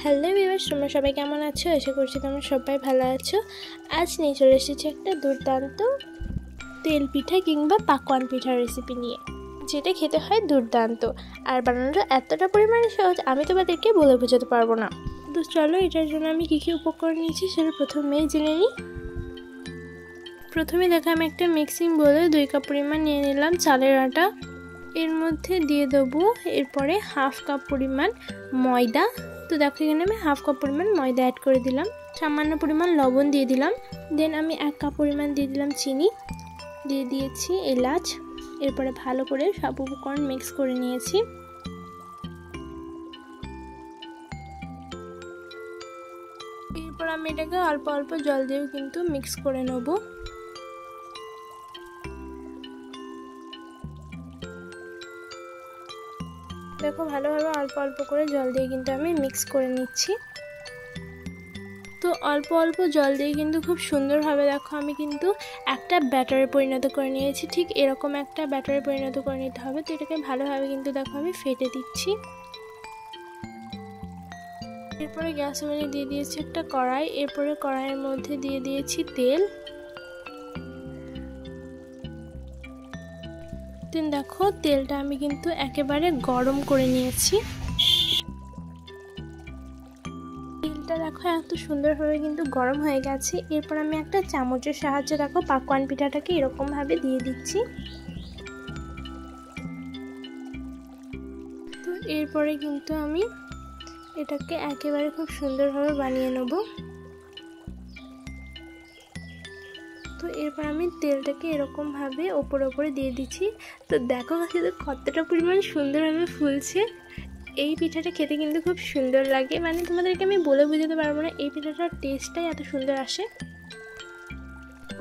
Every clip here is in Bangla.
হ্যালো ভিউয়ার্স, তোমরা সবাই কেমন আছো? আশা করছি তোমরা সবাই ভালো আছো। আজ নিয়ে চলে এসেছি একটা দুর্দান্ত তেল পিঠা কিংবা পাকোয়ান পিঠার রেসিপি নিয়ে, যেটা খেতে হয় দুর্দান্ত আর বানানোটা এতটা পরিমাণে সহজ আমি তোমাদেরকে বলে বোঝাতে পারবো না। তো চলো এটার জন্য আমি কী কী উপকরণ নিয়েছি সেটা প্রথমেই জেনে নিই। প্রথমে দেখো আমি একটা মিক্সিং বোলে 2 কাপ পরিমাণ নিয়ে নিলাম চালের আটা। এর মধ্যে দিয়ে দেবো এরপরে হাফ কাপ পরিমাণ ময়দা। তো দেখো এখানে আমি হাফ কাপ পরিমাণ ময়দা অ্যাড করে দিলাম। সামান্য পরিমাণ লবণ দিয়ে দিলাম। দেন আমি 1 কাপ পরিমাণ দিয়ে দিলাম চিনি, দিয়ে দিয়েছি এলাচ। এরপরে ভালো করে সব উপকরণ মিক্স করে নিয়েছি। এরপর আমি এটাকে অল্প অল্প জল দিয়েও কিন্তু মিক্স করে নেব। দেখো ভালোভাবে অল্প অল্প করে জল দিয়ে কিন্তু আমি মিক্স করে নিচ্ছি। তো অল্প অল্প জল দিয়ে কিন্তু খুব সুন্দরভাবে দেখো আমি কিন্তু একটা ব্যাটারে পরিণত করে নিয়েছি। ঠিক এরকম একটা ব্যাটারে পরিণত করে নিতে হবে। তো এটাকে ভালোভাবে কিন্তু দেখো আমি ফেটে দিচ্ছি। এরপরে গ্যাস ওভেনে দিয়ে দিয়েছি একটা কড়াই। এরপরে কড়াইয়ের মধ্যে দিয়ে দিয়েছি তেল। দেখো তেলটা আমি কিন্তু একেবারে গরম করে নিয়েছি। তেলটা দেখো এত সুন্দরভাবে কিন্তু গরম হয়ে গেছে। এরপর আমি একটা চামচের সাহায্যে দেখো পাকোয়ান পিঠাটাকে এরকম ভাবে দিয়ে দিচ্ছি। তো এরপরে কিন্তু আমি এটাকে একেবারে খুব সুন্দরভাবে বানিয়ে নেব। তো এরপর আমি তেলটাকে এরকম ভাবে ওপরে দিয়ে দিচ্ছি। তো দেখো শুধু কতটা পরিমাণ সুন্দরভাবে ফুলছে। এই পিঠাটা খেতে কিন্তু খুব সুন্দর লাগে, মানে তোমাদেরকে আমি বলে বোঝাতে পারবো না, এই পিঠাটার টেস্টটাই এত সুন্দর আসে।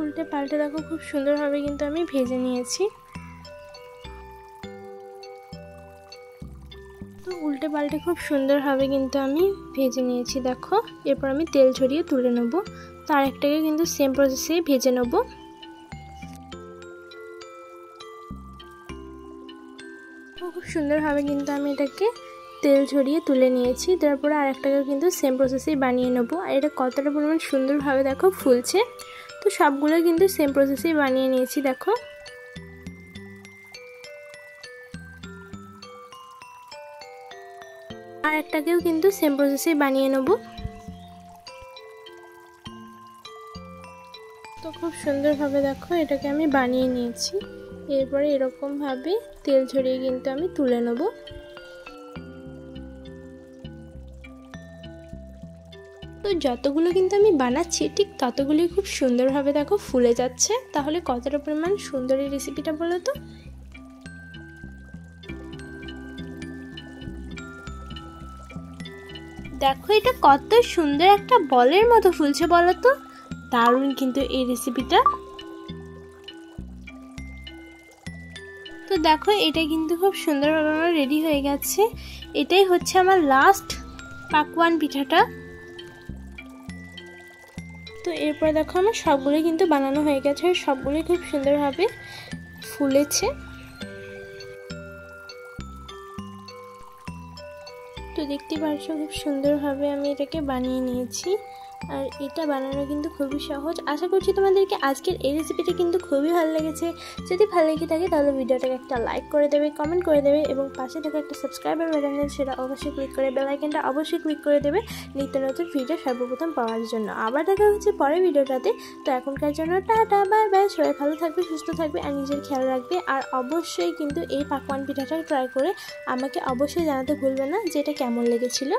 উল্টে পাল্টে দেখো খুব সুন্দরভাবে কিন্তু আমি ভেজে নিয়েছি। তো উল্টে পাল্টে খুব সুন্দরভাবে কিন্তু আমি ভেজে নিয়েছি দেখো। এরপর আমি তেল ছড়িয়ে তুলে নেব। তো আরেকটাকে কিন্তু সেম প্রসেসেই ভেজে নেব। খুব সুন্দরভাবে কিন্তু আমি এটাকে তেল ছড়িয়ে তুলে নিয়েছি। তারপরে আরেকটাকে কিন্তু সেম প্রসেসেই বানিয়ে নেব। আর এটা কতটা পরিমাণ সুন্দরভাবে দেখো ফুলছে। তো সবগুলো কিন্তু সেম প্রসেসেই বানিয়ে নিয়েছি দেখো। আর একটাকেও কিন্তু সেম প্রসেসেই বানিয়ে নেব। তো খুব সুন্দরভাবে দেখো এটাকে আমি বানিয়ে নিয়েছি। এরপরে এরকম ভাবে তেল ছড়িয়ে কিন্তু আমি তুলে নেব। তো যতগুলো কিন্তু আমি বানাচ্ছি ঠিক ততগুলোই খুব সুন্দরভাবে দেখো ফুলে যাচ্ছে। তাহলে কতটা পরিমাণ সুন্দর এই রেসিপিটা বলো তো। দেখো এটা কত সুন্দর একটা বলের মতো ফুলছে বলো তো। দারুণ কিন্তু এই রেসিপিটা। তো দেখো এটা কিন্তু খুব সুন্দরভাবে আমার রেডি হয়ে গেছে। এটাই হচ্ছে আমার লাস্ট পাকোয়ান পিঠাটা। তো এরপর দেখো আমার সবগুলোই কিন্তু বানানো হয়ে গেছে। সবগুলোই খুব সুন্দরভাবে ফুলেছে। তো দেখতে পাচ্ছ খুব সুন্দরভাবে আমি এটাকে বানিয়ে নিয়েছি। আর এটা বানানো কিন্তু খুবই সহজ। আশা করছি তোমাদেরকে আজকের এই রেসিপিটা কিন্তু খুবই ভালো লেগেছে। যদি ভালো লেগে থাকে তাহলে ভিডিওটাকে একটা লাইক করে দেবে, কমেন্ট করে দেবে এবং পাশে থাকা একটা সাবস্ক্রাইবার বাটন সেটা অবশ্যই ক্লিক করে বেল আইকনটা অবশ্যই ক্লিক করে দেবে নিত্য নতুন ভিডিও সর্বপ্রথম পাওয়ার জন্য। আবার দেখা হচ্ছে পরের ভিডিওটাতে। তো এখনকার জন্য টাটা, বাই বাই। সবাই ভালো থাকবে, সুস্থ থাকবে আর নিজের খেয়াল রাখবে। আর অবশ্যই কিন্তু এই পাকোয়ান পিঠাটা ট্রাই করে আমাকে অবশ্যই জানাতে ভুলবে না যে এটা কেমন লেগেছিল।